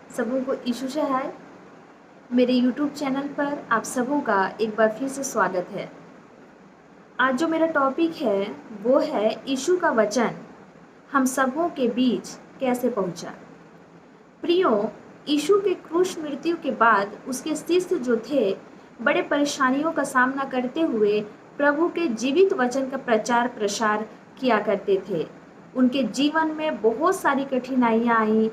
सबों को यीशु से हाय। मेरे यूट्यूब चैनल पर आप सबों का एक बार फिर से स्वागत है। आज जो मेरा टॉपिक है वो है यीशु का वचन हम सबों के बीच कैसे पहुंचा। प्रियो, यीशु के क्रूस मृत्यु के बाद उसके शिष्य जो थे बड़े परेशानियों का सामना करते हुए प्रभु के जीवित वचन का प्रचार प्रसार किया करते थे। उनके जीवन में बहुत सारी कठिनाइयाँ आई,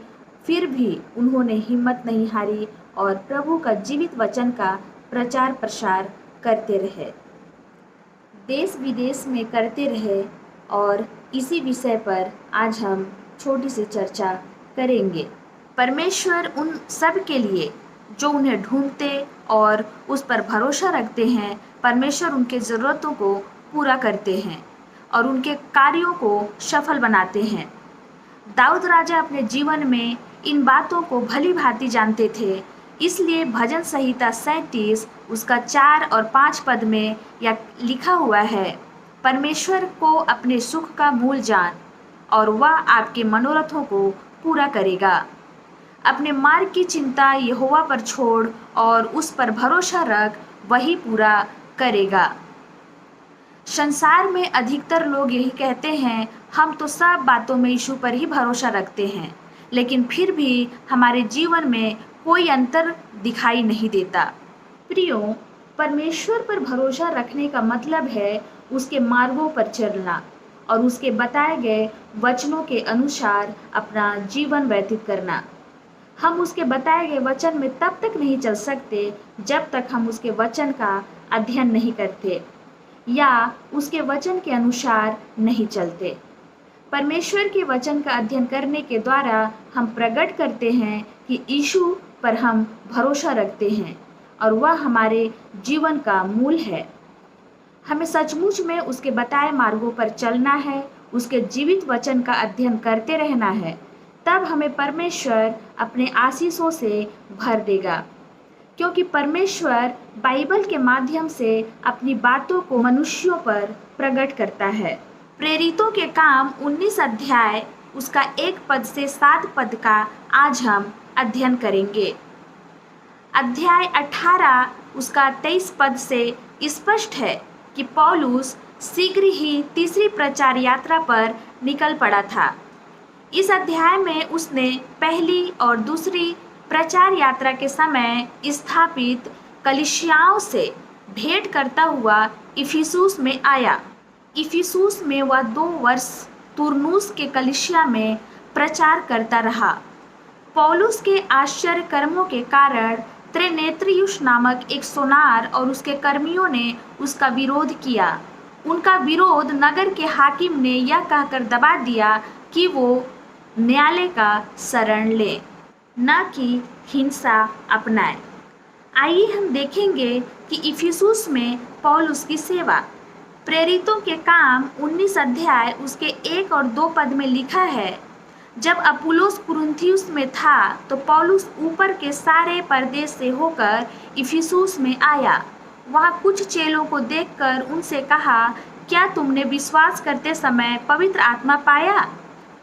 फिर भी उन्होंने हिम्मत नहीं हारी और प्रभु का जीवित वचन का प्रचार प्रसार करते रहे, देश विदेश में करते रहे। और इसी विषय पर आज हम छोटी सी चर्चा करेंगे। परमेश्वर उन सब के लिए जो उन्हें ढूंढते और उस पर भरोसा रखते हैं, परमेश्वर उनके ज़रूरतों को पूरा करते हैं और उनके कार्यों को सफल बनाते हैं। दाऊद राजा अपने जीवन में इन बातों को भली भांति जानते थे, इसलिए भजन संहिता 37 उसका 4 और 5 पद में यह लिखा हुआ है, परमेश्वर को अपने सुख का मूल जान और वह आपके मनोरथों को पूरा करेगा। अपने मार्ग की चिंता यहोवा पर छोड़ और उस पर भरोसा रख, वही पूरा करेगा। संसार में अधिकतर लोग यही कहते हैं, हम तो सब बातों में यीशु पर ही भरोसा रखते हैं, लेकिन फिर भी हमारे जीवन में कोई अंतर दिखाई नहीं देता। प्रियो, परमेश्वर पर भरोसा रखने का मतलब है उसके मार्गों पर चलना और उसके बताए गए वचनों के अनुसार अपना जीवन व्यतीत करना। हम उसके बताए गए वचन में तब तक नहीं चल सकते जब तक हम उसके वचन का अध्ययन नहीं करते या उसके वचन के अनुसार नहीं चलते। परमेश्वर के वचन का अध्ययन करने के द्वारा हम प्रकट करते हैं कि यीशु पर हम भरोसा रखते हैं और वह हमारे जीवन का मूल है। हमें सचमुच में उसके बताए मार्गों पर चलना है, उसके जीवित वचन का अध्ययन करते रहना है, तब हमें परमेश्वर अपने आशीषों से भर देगा। क्योंकि परमेश्वर बाइबल के माध्यम से अपनी बातों को मनुष्यों पर प्रकट करता है। प्रेरितों के काम 19 अध्याय उसका 1 पद से 7 पद का आज हम अध्ययन करेंगे। अध्याय 18 उसका 23 पद से स्पष्ट है कि पौलुस शीघ्र ही तीसरी प्रचार यात्रा पर निकल पड़ा था। इस अध्याय में उसने पहली और दूसरी प्रचार यात्रा के समय स्थापित कलीसियाओं से भेंट करता हुआ इफिसुस में आया। इफिसुस में वह 2 वर्ष तुरनुस के कलीसिया में प्रचार करता रहा। पौलुस के आश्चर्य कर्मों के कारण त्रेनेत्रियुस नामक एक सोनार और उसके कर्मियों ने उसका विरोध किया। उनका विरोध नगर के हाकिम ने यह कहकर दबा दिया कि वो न्यायालय का शरण ले, न कि हिंसा अपनाए। आइए हम देखेंगे कि इफिसुस में पौलुस की सेवा। प्रेरितों के काम 19 अध्याय उसके 1 और 2 पद में लिखा है, जब अपुल्लोस कुरिन्थियुस में था तो पौलुस ऊपर के सारे प्रदेश से होकर इफिसुस में आया। वहाँ कुछ चेलों को देखकर उनसे कहा, क्या तुमने विश्वास करते समय पवित्र आत्मा पाया?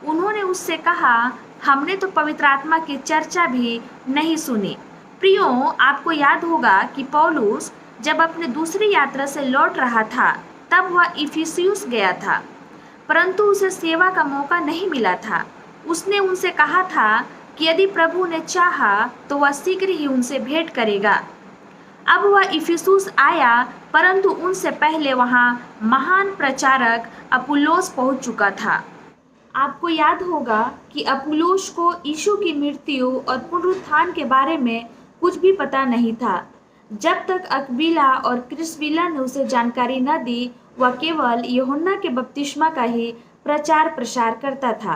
उन्होंने उससे कहा, हमने तो पवित्र आत्मा की चर्चा भी नहीं सुनी। प्रियो, आपको याद होगा कि पौलुस जब अपने दूसरी यात्रा से लौट रहा था तब वह इफिसुस गया था, परंतु उसे सेवा का मौका नहीं मिला था। उसने उनसे कहा था कि यदि प्रभु ने चाहा तो वह शीघ्र ही उनसे भेंट करेगा। अब वह इफिसुस आया, परंतु उनसे पहले वहाँ महान प्रचारक अपुल्लोस पहुँच चुका था। आपको याद होगा कि अपुल्लोस को यीशु की मृत्यु और पुनरुत्थान के बारे में कुछ भी पता नहीं था। जब तक अक्विला और प्रिस्किल्ला ने उसे जानकारी न दी, वह केवल यूहन्ना के बपतिस्मा का ही प्रचार प्रसार करता था,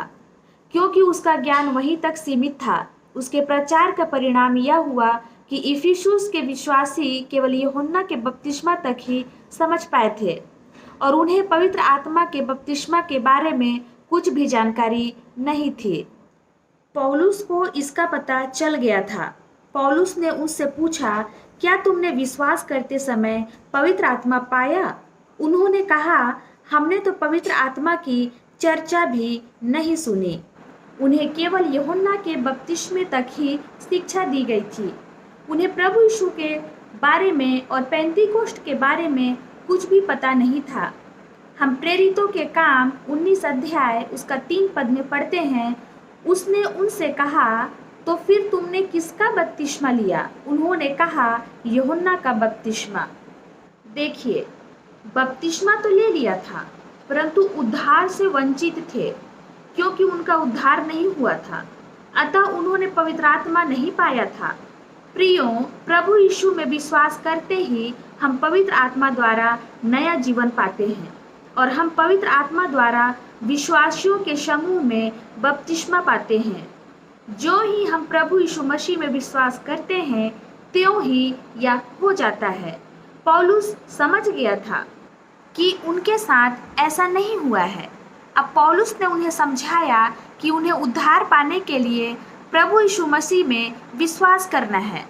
क्योंकि उसका ज्ञान वहीं तक सीमित था। उसके प्रचार का परिणाम यह हुआ कि इफिसुस के विश्वासी केवल यूहन्ना के बपतिस्मा तक ही समझ पाए थे और उन्हें पवित्र आत्मा के बपतिस्मा के बारे में कुछ भी जानकारी नहीं थी। पौलुस को इसका पता चल गया था। पौलुस ने उससे पूछा, क्या तुमने विश्वास करते समय पवित्र आत्मा पाया? उन्होंने कहा, हमने तो पवित्र आत्मा की चर्चा भी नहीं सुनी। उन्हें केवल यूहन्ना के बपतिस्मे तक ही शिक्षा दी गई थी। उन्हें प्रभु यीशु के बारे में और पेंतीकोस्ट के बारे में कुछ भी पता नहीं था। हम प्रेरितों के काम 19 अध्याय उसका 3 पद में पढ़ते हैं, उसने उनसे कहा, तो फिर तुमने किसका बपतिस्मा लिया? उन्होंने कहा, यूहन्ना का बपतिस्मा। देखिए, बपतिस्मा तो ले लिया था, परंतु उद्धार से वंचित थे, क्योंकि उनका उद्धार नहीं हुआ था। अतः उन्होंने पवित्र आत्मा नहीं पाया था। प्रियो, प्रभु यीशु में विश्वास करते ही हम पवित्र आत्मा द्वारा नया जीवन पाते हैं और हम पवित्र आत्मा द्वारा विश्वासियों के समूह में बपतिस्मा पाते हैं। जो ही हम प्रभु यीशु मसीह में विश्वास करते हैं, त्यों ही यह हो जाता है। पौलुस समझ गया था कि उनके साथ ऐसा नहीं हुआ है। अब पौलुस ने उन्हें समझाया कि उन्हें उद्धार पाने के लिए प्रभु यीशु मसीह में विश्वास करना है।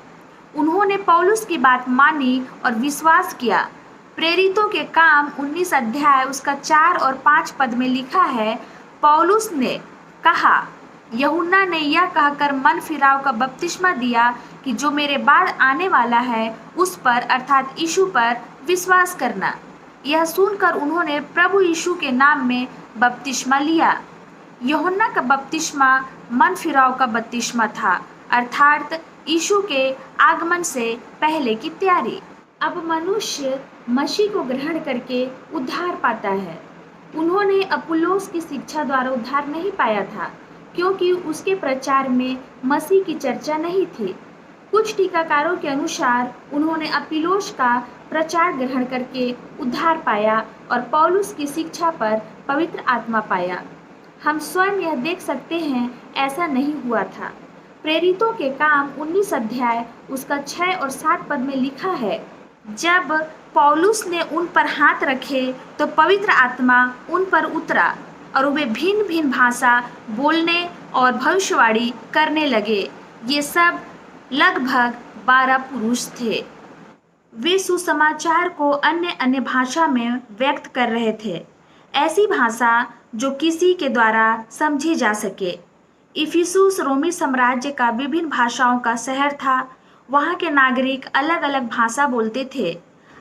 उन्होंने पौलुस की बात मानी और विश्वास किया। प्रेरितों के काम 19 अध्याय उसका 4 और 5 पद में लिखा है, पौलुस ने कहा, यूहन्ना ने यह कहकर मन फिराव का बपतिस्मा दिया कि जो मेरे बाद आने वाला है उस पर अर्थात यीशु पर विश्वास करना। यह सुनकर उन्होंने प्रभु यीशु के नाम में बपतिस्मा लिया। यूहन्ना का बपतिस्मा मन फिराव का बपतिस्मा था, अर्थात यीशु के आगमन से पहले की तैयारी। अब मनुष्य मसीह को ग्रहण करके उद्धार पाता है। उन्होंने अपुल्लोस की शिक्षा द्वारा उद्धार नहीं पाया था, क्योंकि उसके प्रचार में मसीह की चर्चा नहीं थी। कुछ टीकाकारों के अनुसार उन्होंने अपिल्लोस का प्रचार ग्रहण करके उद्धार पाया और पौलुस की शिक्षा पर पवित्र आत्मा पाया। हम स्वयं यह देख सकते हैं, ऐसा नहीं हुआ था। प्रेरितों के काम 19 अध्याय उसका 6 और 7 पद में लिखा है, जब पौलुस ने उन पर हाथ रखे तो पवित्र आत्मा उन पर उतरा और वे भिन्न भिन्न भाषा बोलने और भविष्यवाणी करने लगे। ये सब लगभग 12 पुरुष थे। वे सुसमाचार को अन्य अन्य भाषा में व्यक्त कर रहे थे, ऐसी भाषा जो किसी के द्वारा समझी जा सके। इफिसुस रोमी साम्राज्य का विभिन्न भाषाओं का शहर था। वहाँ के नागरिक अलग अलग भाषा बोलते थे।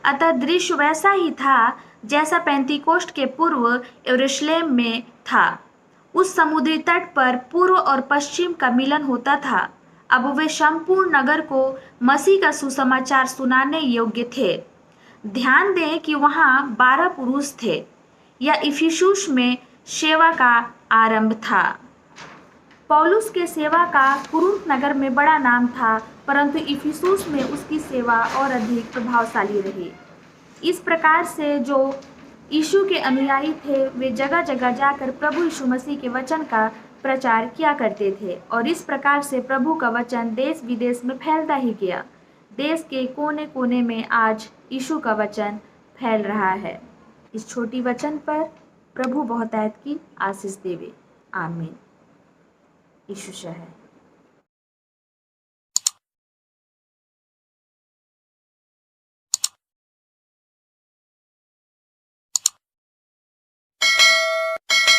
अतः दृश्य वैसा ही था जैसा पेंतीकोस्ट के पूर्व यरूशलेम में था। उस समुद्री तट पर पूर्व और पश्चिम का मिलन होता था। अब वे संपूर्ण नगर को मसीह का सुसमाचार सुनाने योग्य थे। ध्यान दें कि वहाँ 12 पुरुष थे। यह इफिसुस में सेवा का आरंभ था। पौलुस के सेवा का कुरिन्थ नगर में बड़ा नाम था, परंतु इफिसुस में उसकी सेवा और अधिक प्रभावशाली रही। इस प्रकार से जो यीशु के अनुयायी थे, वे जगह जगह जाकर प्रभु यीशु मसीह के वचन का प्रचार किया करते थे और इस प्रकार से प्रभु का वचन देश विदेश में फैलता ही गया। देश के कोने कोने में आज यीशु का वचन फैल रहा है। इस छोटी वचन पर प्रभु बहुतायत की आशीष देवे। आमीन। यीशु है।